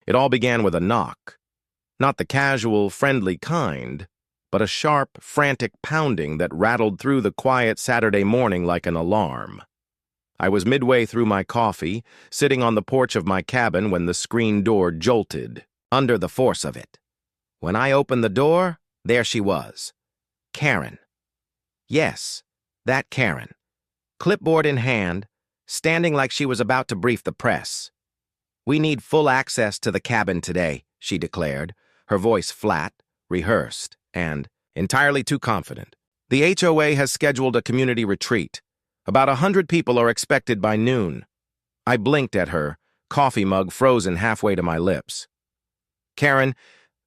It all began with a knock. Not the casual, friendly kind, but a sharp, frantic pounding that rattled through the quiet Saturday morning like an alarm. I was midway through my coffee, sitting on the porch of my cabin when the screen door jolted, under the force of it. When I opened the door, there she was. Karen. Yes, that Karen. Clipboard in hand, standing like she was about to brief the press. "We need full access to the cabin today," she declared, her voice flat, rehearsed, and entirely too confident. "The HOA has scheduled a community retreat. About 100 people are expected by noon." I blinked at her, coffee mug frozen halfway to my lips. "Karen,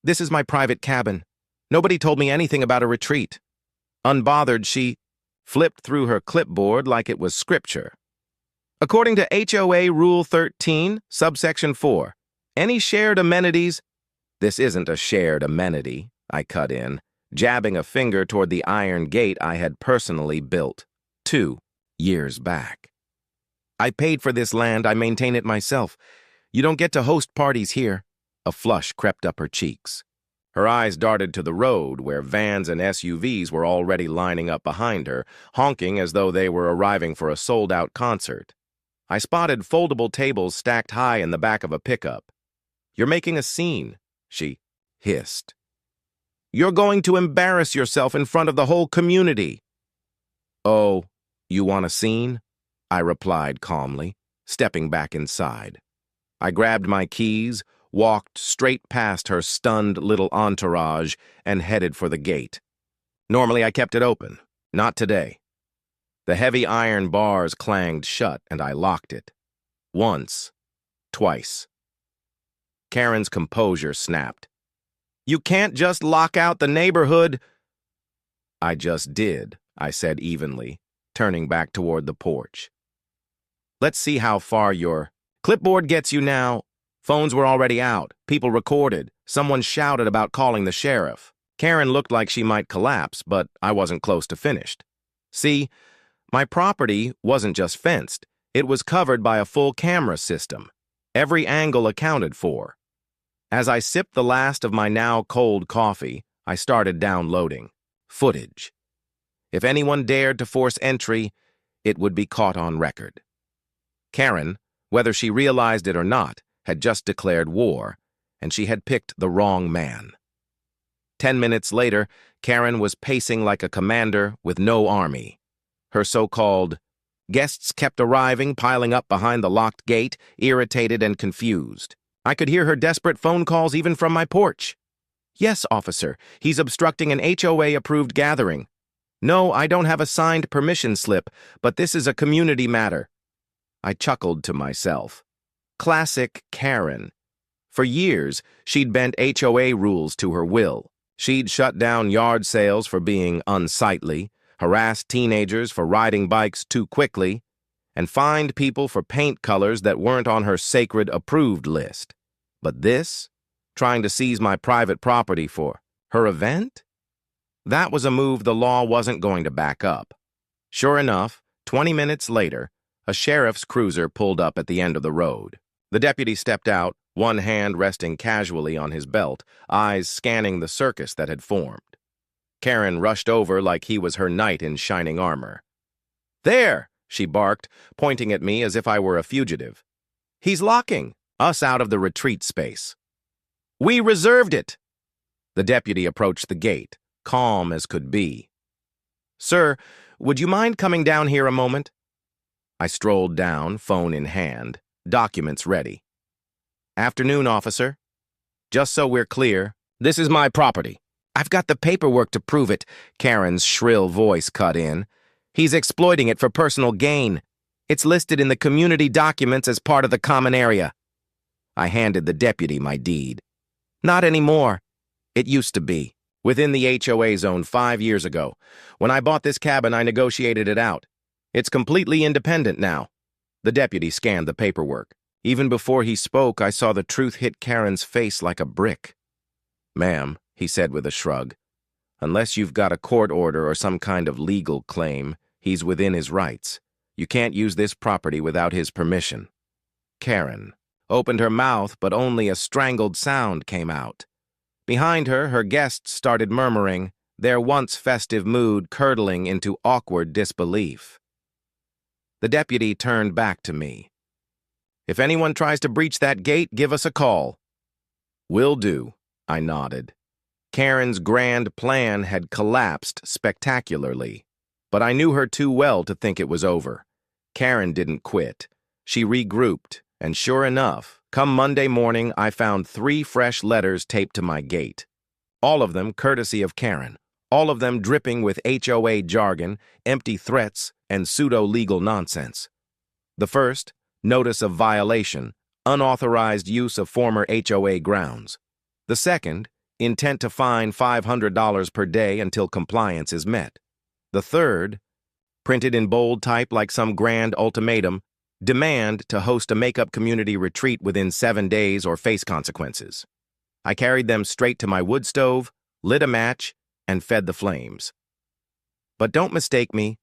this is my private cabin. Nobody told me anything about a retreat." Unbothered, she flipped through her clipboard like it was scripture. "According to HOA Rule 13, subsection 4, any shared amenities—" "This isn't a shared amenity," I cut in, jabbing a finger toward the iron gate I had personally built 2 years back. "I paid for this land, I maintain it myself. You don't get to host parties here." A flush crept up her cheeks. Her eyes darted to the road, where vans and SUVs were already lining up behind her, honking as though they were arriving for a sold-out concert. I spotted foldable tables stacked high in the back of a pickup. "You're making a scene," she hissed. "You're going to embarrass yourself in front of the whole community." "Oh, you want a scene?" I replied calmly, stepping back inside. I grabbed my keys, walked straight past her stunned little entourage, and headed for the gate. Normally I kept it open. Not today. The heavy iron bars clanged shut, and I locked it. Once. Twice. Karen's composure snapped. "You can't just lock out the neighborhood." "I just did," I said evenly, turning back toward the porch. "Let's see how far your clipboard gets you now." Phones were already out. People recorded. Someone shouted about calling the sheriff. Karen looked like she might collapse, but I wasn't close to finished. See, my property wasn't just fenced. It was covered by a full camera system. Every angle accounted for. As I sipped the last of my now cold coffee, I started downloading footage. If anyone dared to force entry, it would be caught on record. Karen, whether she realized it or not, had just declared war, and she had picked the wrong man. 10 minutes later, Karen was pacing like a commander with no army. Her so-called guests kept arriving, piling up behind the locked gate, irritated and confused. I could hear her desperate phone calls even from my porch. "Yes, officer, he's obstructing an HOA-approved gathering." "No, I don't have a signed permission slip, but this is a community matter." I chuckled to myself. Classic Karen. For years, she'd bent HOA rules to her will. She'd shut down yard sales for being unsightly, harassed teenagers for riding bikes too quickly, and fined people for paint colors that weren't on her sacred approved list. But this, trying to seize my private property for her event? That was a move the law wasn't going to back up. Sure enough, 20 minutes later, a sheriff's cruiser pulled up at the end of the road. The deputy stepped out, one hand resting casually on his belt, eyes scanning the circus that had formed. Karen rushed over like he was her knight in shining armor. "There!" she barked, pointing at me as if I were a fugitive. "He's locking us out of the retreat space." "We reserved it!" The deputy approached the gate, calm as could be. "Sir, would you mind coming down here a moment?" I strolled down, phone in hand, documents ready. "Afternoon, officer. Just so we're clear, this is my property." "I've got the paperwork to prove it," Karen's shrill voice cut in. "He's exploiting it for personal gain. It's listed in the community documents as part of the common area." I handed the deputy my deed. "Not anymore. It used to be. Within the HOA zone 5 years ago. When I bought this cabin, I negotiated it out. It's completely independent now." The deputy scanned the paperwork. Even before he spoke, I saw the truth hit Karen's face like a brick. "Ma'am," he said with a shrug, "unless you've got a court order or some kind of legal claim, he's within his rights. You can't use this property without his permission." "Karen, opened her mouth, but only a strangled sound came out. Behind her, her guests started murmuring, their once festive mood curdling into awkward disbelief. The deputy turned back to me. "If anyone tries to breach that gate, give us a call." "Will do," I nodded. Karen's grand plan had collapsed spectacularly, but I knew her too well to think it was over. Karen didn't quit. She regrouped, and sure enough, come Monday morning, I found 3 fresh letters taped to my gate. All of them courtesy of Karen. All of them dripping with HOA jargon, empty threats, and pseudo-legal nonsense. The first, notice of violation, unauthorized use of former HOA grounds. The second, intent to fine $500 per day until compliance is met. The third, printed in bold type like some grand ultimatum, demand to host a makeup community retreat within 7 days or face consequences. I carried them straight to my wood stove, lit a match, and fed the flames. But don't mistake me,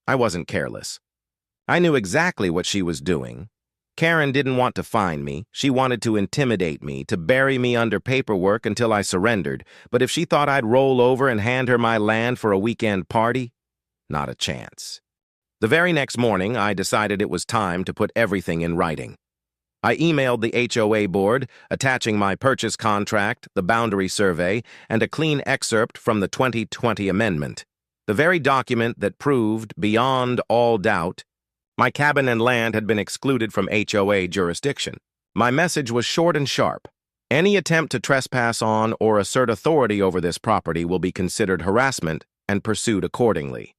I wasn't careless. I knew exactly what she was doing. Karen didn't want to fine me. She wanted to intimidate me, to bury me under paperwork until I surrendered. But if she thought I'd roll over and hand her my land for a weekend party, not a chance. The very next morning, I decided it was time to put everything in writing. I emailed the HOA board, attaching my purchase contract, the boundary survey, and a clean excerpt from the 2020 amendment. The very document that proved, beyond all doubt, my cabin and land had been excluded from HOA jurisdiction. My message was short and sharp. Any attempt to trespass on or assert authority over this property will be considered harassment and pursued accordingly.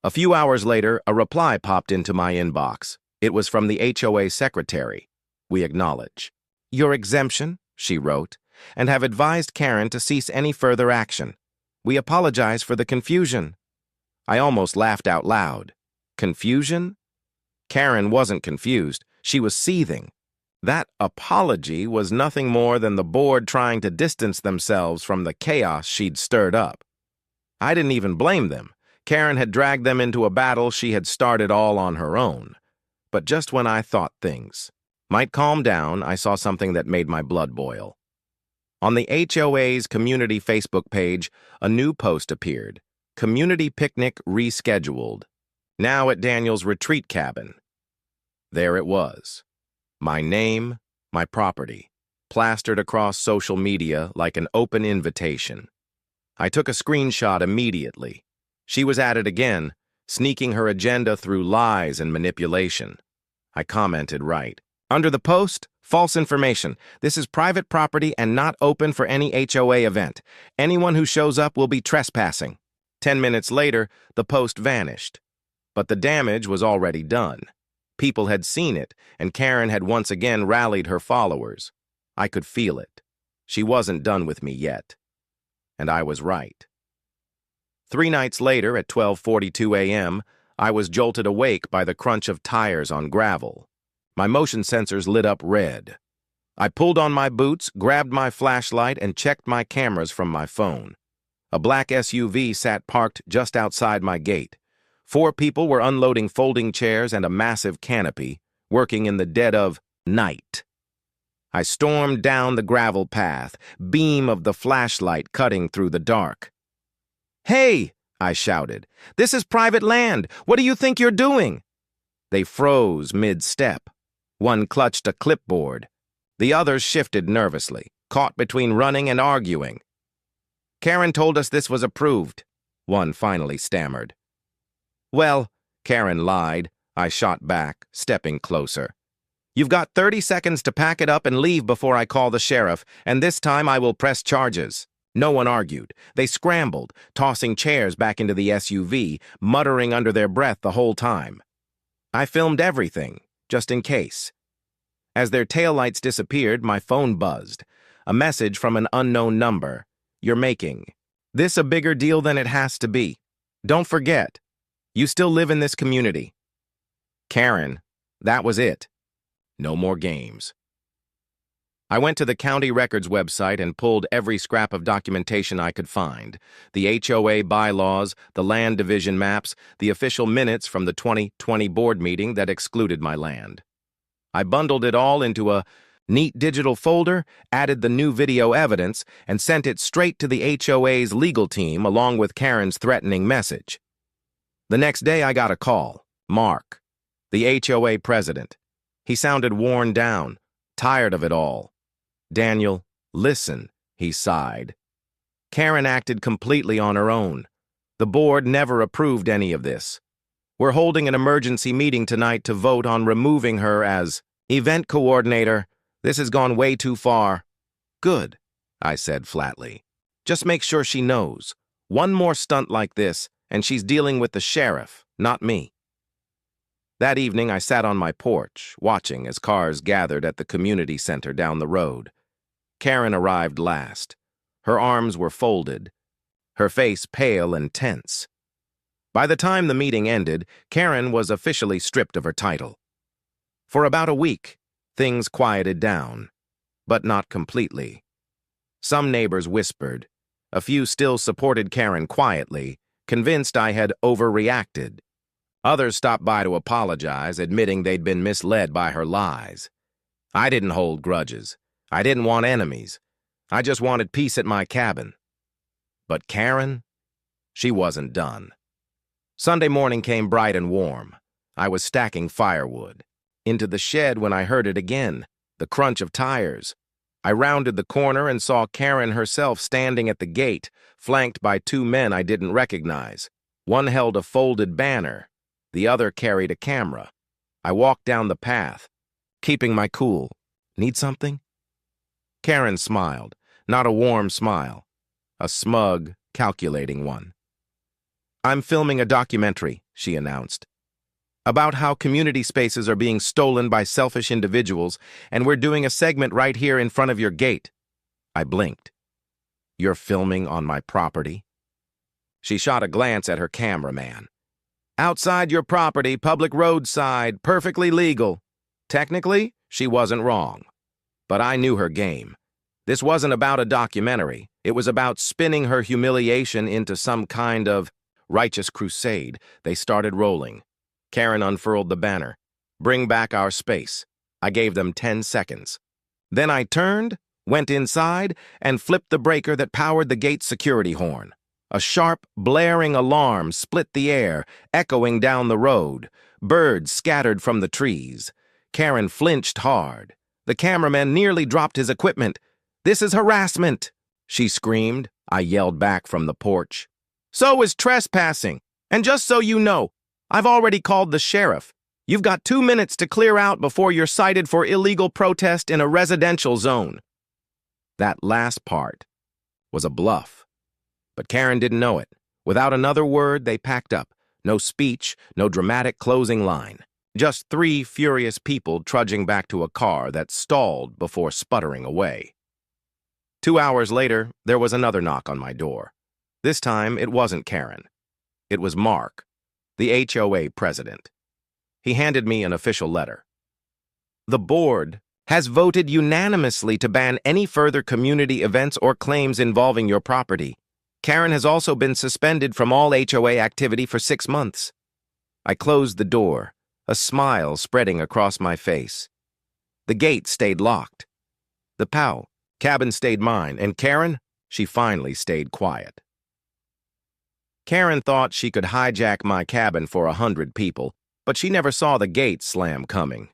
A few hours later, a reply popped into my inbox. It was from the HOA secretary. "We acknowledge your exemption," she wrote, "and have advised Karen to cease any further action. We apologize for the confusion." I almost laughed out loud. Confusion? Karen wasn't confused. She was seething. That apology was nothing more than the board trying to distance themselves from the chaos she'd stirred up. I didn't even blame them. Karen had dragged them into a battle she had started all on her own. But just when I thought things might calm down, I saw something that made my blood boil. On the HOA's community Facebook page, a new post appeared. Community picnic rescheduled. Now at Daniel's retreat cabin. There it was. My name, my property, plastered across social media like an open invitation. I took a screenshot immediately. She was at it again, sneaking her agenda through lies and manipulation. I commented right. Under the post, false information. This is private property and not open for any HOA event. Anyone who shows up will be trespassing. 10 minutes later, the post vanished. But the damage was already done. People had seen it, and Karen had once again rallied her followers. I could feel it. She wasn't done with me yet. And I was right. 3 nights later, at 12:42 a.m., I was jolted awake by the crunch of tires on gravel. My motion sensors lit up red. I pulled on my boots, grabbed my flashlight, and checked my cameras from my phone. A black SUV sat parked just outside my gate. 4 people were unloading folding chairs and a massive canopy, working in the dead of night. I stormed down the gravel path, beam of the flashlight cutting through the dark. "Hey!" I shouted. "This is private land! What do you think you're doing?" They froze mid-step. One clutched a clipboard. The others shifted nervously, caught between running and arguing. "Karen told us this was approved," one finally stammered. "Well," Karen lied. I shot back, stepping closer. "You've got 30 seconds to pack it up and leave before I call the sheriff, and this time I will press charges." No one argued. They scrambled, tossing chairs back into the SUV, muttering under their breath the whole time. I filmed everything, just in case. As their taillights disappeared, my phone buzzed. A message from an unknown number. "You're making this a bigger deal than it has to be. Don't forget, you still live in this community." Karen, that was it. No more games. I went to the county records website and pulled every scrap of documentation I could find. The HOA bylaws, the land division maps, the official minutes from the 2020 board meeting that excluded my land. I bundled it all into a Neat digital folder, added the new video evidence, and sent it straight to the HOA's legal team along with Karen's threatening message. The next day I got a call. Mark, the HOA president. He sounded worn down, tired of it all. "Daniel, listen," he sighed. "Karen acted completely on her own. The board never approved any of this. We're holding an emergency meeting tonight to vote on removing her as event coordinator. This has gone way too far." "Good," I said flatly. "Just make sure she knows. One more stunt like this, and she's dealing with the sheriff, not me." That evening, I sat on my porch, watching as cars gathered at the community center down the road. Karen arrived last. Her arms were folded, her face pale and tense. By the time the meeting ended, Karen was officially stripped of her title. For about a week, things quieted down, but not completely. Some neighbors whispered. A few still supported Karen quietly, convinced I had overreacted. Others stopped by to apologize, admitting they'd been misled by her lies. I didn't hold grudges. I didn't want enemies. I just wanted peace at my cabin. But Karen? She wasn't done. Sunday morning came bright and warm. I was stacking firewood. Into the shed when I heard it again, the crunch of tires. I rounded the corner and saw Karen herself standing at the gate, flanked by two men I didn't recognize. One held a folded banner. The other carried a camera. I walked down the path, keeping my cool. "Need something?" Karen smiled, not a warm smile, a smug, calculating one. "I'm filming a documentary," she announced, "about how community spaces are being stolen by selfish individuals, and we're doing a segment right here in front of your gate." I blinked. "You're filming on my property?" She shot a glance at her cameraman. "Outside your property, public roadside, perfectly legal." Technically, she wasn't wrong. But I knew her game. This wasn't about a documentary. It was about spinning her humiliation into some kind of righteous crusade. They started rolling. Karen unfurled the banner. "Bring back our space." I gave them 10 seconds. Then I turned, went inside, and flipped the breaker that powered the gate's security horn. A sharp, blaring alarm split the air, echoing down the road. Birds scattered from the trees. Karen flinched hard. The cameraman nearly dropped his equipment. "This is harassment," she screamed. I yelled back from the porch. "So is trespassing. And just so you know, I've already called the sheriff. You've got 2 minutes to clear out before you're cited for illegal protest in a residential zone." That last part was a bluff. But Karen didn't know it. Without another word, they packed up. No speech, no dramatic closing line. Just 3 furious people trudging back to a car that stalled before sputtering away. 2 hours later, there was another knock on my door. This time, it wasn't Karen. It was Mark, the HOA president. He handed me an official letter. "The board has voted unanimously to ban any further community events or claims involving your property. Karen has also been suspended from all HOA activity for 6 months." I closed the door, a smile spreading across my face. The gate stayed locked. The cabin stayed mine, and Karen, she finally stayed quiet. Karen thought she could hijack my cabin for 100 people, but she never saw the gate slam coming.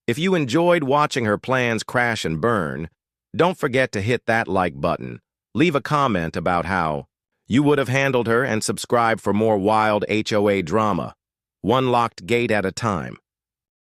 If you enjoyed watching her plans crash and burn, don't forget to hit that like button. Leave a comment about how you would have handled her and subscribe for more wild HOA drama, one locked gate at a time.